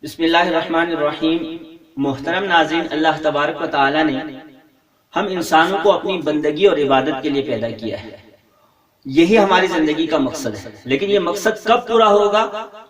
بسم اللہ الرحمن الرحیم۔ محترم ناظرین، اللہ تبارک و تعالی نے ہم انسانوں کو اپنی بندگی اور عبادت کے لیے پیدا کیا ہے۔ یہی ہماری زندگی کا مقصد ہے، لیکن یہ مقصد کب پورا ہوگا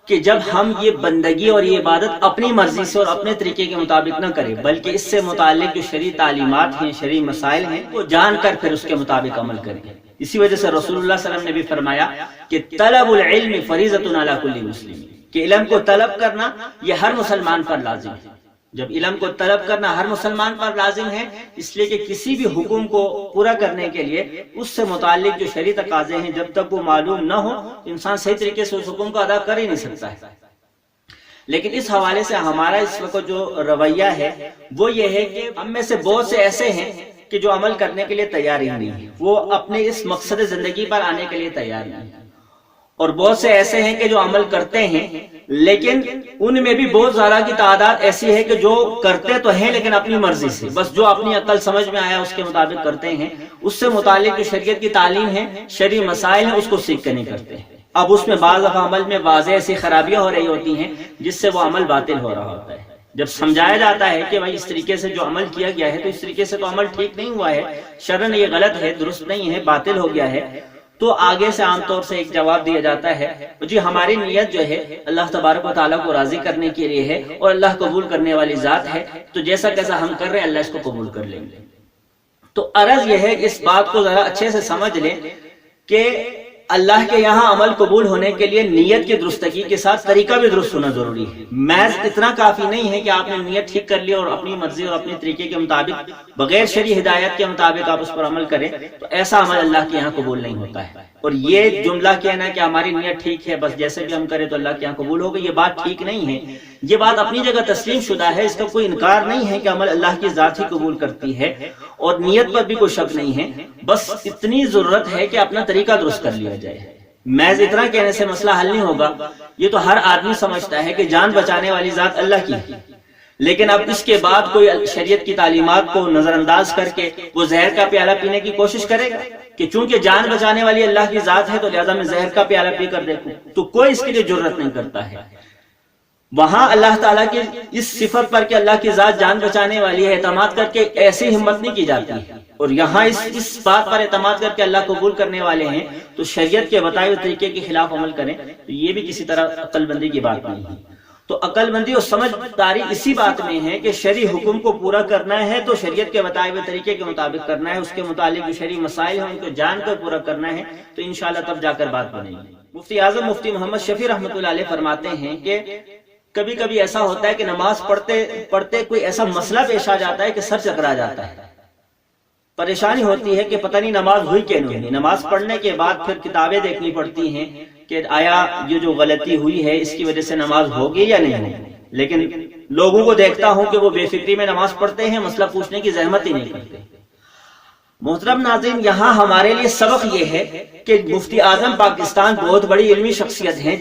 کہ جب ہم یہ بندگی اور یہ عبادت اپنی مرضی سے اور اپنے طریقے کے مطابق نہ کریں، بلکہ اس سے متعلق جو شرعی تعلیمات ہیں، شرعی مسائل ہیں، وہ جان کر پھر اس کے مطابق عمل کریں۔ اسی وجہ سے رسول اللہ صلی اللہ علیہ وسلم نے بھی فرمایا کہ طلب العلم فریضۃ علی کل مسلم، کہ علم کو طلب کرنا یہ ہر مسلمان پر لازم ہے۔ جب علم کو طلب کرنا ہر مسلمان پر لازم ہے، اس لیے کہ کسی بھی حکم کو پورا کرنے کے لیے اس سے متعلق جو شرعی تقاضے ہیں، جب تک وہ معلوم نہ ہو انسان صحیح طریقے سے اس حکم کو ادا کر ہی نہیں سکتا ہے۔ لیکن اس حوالے سے ہمارا اس وقت جو رویہ ہے وہ یہ ہے کہ ہم میں سے بہت سے ایسے ہیں کہ جو عمل کرنے کے لیے تیار ہی نہیں ہیں، وہ اپنے اس مقصد زندگی پر آنے کے لیے تیار نہیں ہیں، اور بہت سے ایسے ہیں کہ جو عمل کرتے ہیں، لیکن ان میں بھی بہت زیادہ کی تعداد ایسی ہے کہ جو کرتے تو ہیں لیکن اپنی مرضی سے، بس جو اپنی عقل سمجھ میں آیا اس کے مطابق کرتے ہیں، اس سے متعلق جو شریعت کی تعلیم ہے، شرعی مسائل ہیں، اس کو سیکھ کر نہیں کرتے۔ اب اس میں بعض دفعہ عمل میں واضح ایسی خرابیاں ہو رہی ہوتی ہیں جس سے وہ عمل باطل ہو رہا ہوتا ہے۔ جب سمجھایا جاتا ہے کہ بھائی اس طریقے سے جو عمل کیا گیا ہے تو اس طریقے سے تو عمل ٹھیک نہیں ہوا ہے، شرعاً یہ غلط ہے، درست نہیں ہے، باطل ہو گیا ہے، تو آگے سے عام طور سے ایک جواب دیا جاتا ہے، جی ہماری نیت جو ہے اللہ تبارک و تعالیٰ کو راضی کرنے کے لیے ہے اور اللہ قبول کرنے والی ذات ہے، تو جیسا کیسا ہم کر رہے ہیں اللہ اس کو قبول کر لیں گے۔ تو عرض یہ ہے کہ اس بات کو ذرا اچھے سے سمجھ لیں کہ اللہ کے یہاں عمل قبول ہونے کے لیے نیت کی درستگی کے ساتھ طریقہ بھی درست ہونا ضروری ہے۔ محض اتنا کافی نہیں ہے کہ آپ نے نیت ٹھیک کر لی اور اپنی مرضی اور اپنے طریقے کے مطابق بغیر شرعی ہدایت کے مطابق آپ اس پر عمل کریں، تو ایسا عمل اللہ کے یہاں قبول نہیں ہوتا ہے۔ اور یہ جملہ کہنا کہ ہماری نیت ٹھیک ہے، بس جیسے بھی ہم کریں تو اللہ کے یہاں قبول ہوگا، یہ بات ٹھیک نہیں ہے۔ یہ بات اپنی جگہ تسلیم شدہ ہے، اس کا کوئی انکار نہیں ہے کہ عمل اللہ کی ذات ہی قبول کرتی ہے، اور نیت پر بھی کوئی شک نہیں ہے، بس اتنی ضرورت ہے کہ اپنا طریقہ درست کر لیا جائے۔ محض اتنا کہنے سے مسئلہ حل نہیں ہوگا۔ یہ تو ہر آدمی سمجھتا ہے کہ جان بچانے والی ذات اللہ کی ہے، لیکن اب اس کے بعد کوئی شریعت کی تعلیمات کو نظر انداز کر کے وہ زہر کا پیالہ پینے کی کوشش کرے گا کہ چونکہ جان بچانے والی اللہ کی ذات ہے تو لہذا میں زہر کا پیالہ پی کر دیکھوں، تو کوئی اس کے لیے جرأت نہیں کرتا ہے۔ وہاں اللہ تعالیٰ کی اس صفت پر کہ اللہ کی ذات جان بچانے والی ہے اعتماد کر کے ایسی ہمت نہیں کی جاتی ہے، اور یہاں اس بات پر اعتماد کر کے اللہ قبول کرنے والے ہیں تو شریعت کے بتائے ہوئے طریقے کے خلاف عمل کریں، تو یہ بھی کسی طرح عقل بندی کی بات نہیں ہے۔ تو عقل بندی اور سمجھداری اسی بات میں ہے کہ شرعی حکم کو پورا کرنا ہے تو شریعت کے بتائے ہوئے طریقے کے مطابق کرنا ہے، اس کے متعلق جو شرعی مسائل ہیں ان کو جان کر پورا کرنا ہے، تو انشاءاللہ تب جا کر بات بنے گی۔ مفتی اعظم مفتی محمد شفیع رحمۃ اللہ علیہ فرماتے ہیں کہ کبھی کبھی ایسا ہوتا ہے کہ نماز پڑھتے پڑھتے کوئی ایسا مسئلہ پیش آ جاتا ہے کہ سر چکرا جاتا ہے، پریشانی ہوتی ہے کہ پتہ نہیں نماز ہوئی کہ نہیں۔ نماز پڑھنے کے بعد پھر کتابیں دیکھنی پڑتی ہیں کہ آیا یہ جو غلطی ہوئی ہے اس کی وجہ سے نماز ہوگی یا نہیں ہوگی، لیکن لوگوں کو دیکھتا ہوں کہ وہ بے فکری میں نماز پڑھتے ہیں، مسئلہ پوچھنے کی زحمت ہی نہیں کرتے۔ محترم ناظرین، یہاں ہمارے لیے سبق یہ ہے کہ مفتی اعظم پاکستان بہت بڑی علمی شخصیت ہیں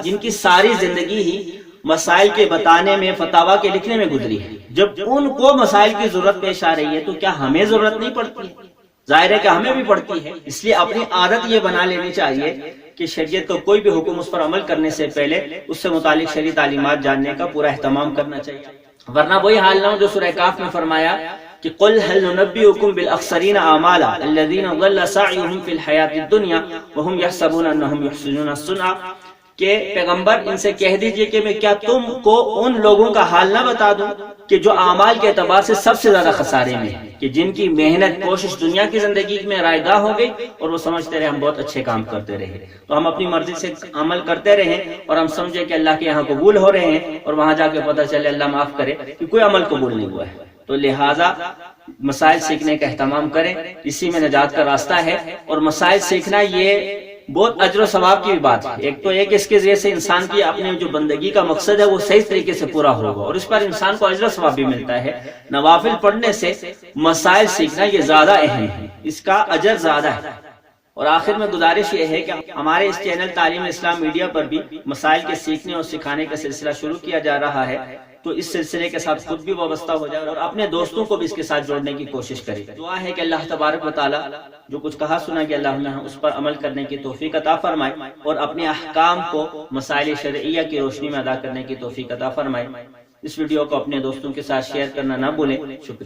جن کی ساری زندگی ہی مسائل کے بتانے میں، فتاوا کے لکھنے میں گزری ہے۔ جب ان کو مسائل کی ضرورت پیش آ رہی ہے تو کیا ہمیں ضرورت نہیں پڑتی ہے؟ ظاہر ہے کہ ہمیں بھی پڑتی ہے۔ اس لیے اپنی عادت یہ بنا لینی چاہیے کہ شریعت کا کوئی بھی حکم اس پر عمل کرنے سے پہلے اس سے متعلق شرعی تعلیمات جاننے کا پورا اہتمام کرنا چاہیے، ورنہ وہی حال نہ ہو جو سورہ کاف میں فرمایا کہ قل هل ننبئكم بالاخسرین اعمالا الذین ضل سعیهم فی الحیاۃ الدنیا وهم يحسبون انهم يحسنون صنعا، کہ پیغمبر ان سے کہہ دیجئے کہ میں کیا تم کو ان لوگوں کا حال نہ بتا دوں کہ جو اعمال کے اعتبار سے سب سے زیادہ خسارے میں ہیں، کہ جن کی محنت کوشش دنیا کی زندگی میں رائے گاہ ہو گئی اور وہ سمجھتے رہے ہم بہت اچھے کام کرتے رہے، تو ہم اپنی مرضی سے عمل کرتے رہیں اور ہم سمجھے کہ اللہ کے یہاں قبول ہو رہے ہیں، اور وہاں جا کے پتہ چلے اللہ معاف کرے کہ کوئی عمل قبول نہیں ہوا ہے۔ تو لہٰذا مسائل سیکھنے کا اہتمام کریں، اسی میں نجات کا راستہ ہے، اور مسائل سیکھنا یہ بہت اجر و ثواب کی بھی بات ہے۔ ایک تو ایک اس کے ذریعے سے انسان کی اپنے جو بندگی کا مقصد ہے وہ صحیح طریقے سے پورا ہوگا، اور اس پر انسان کو اجر و ثواب بھی ملتا ہے۔ نوافل پڑھنے سے مسائل سیکھنا یہ زیادہ اہم ہے، اس کا اجر زیادہ ہے، اور آخر میں گزارش یہ ہے کہ ہمارے اس چینل تعلیم اسلام میڈیا پر بھی مسائل کے سیکھنے اور سکھانے کا سلسلہ شروع کیا جا رہا ہے، تو اس سلسلے کے ساتھ خود بھی وابستہ ہو جائے اور اپنے دوستوں کو بھی اس کے ساتھ جوڑنے کی کوشش کرے۔ دعا ہے کہ اللہ تبارک و تعالی جو کچھ کہا سنا گیا اللہ نے اس پر عمل کرنے کی توفیق عطا فرمائے اور اپنے احکام کو مسائل شرعیہ کی روشنی میں ادا کرنے کی توفیق عطا فرمائے۔ اس ویڈیو کو اپنے دوستوں کے ساتھ شیئر کرنا نہ بھولیں۔ شکریہ۔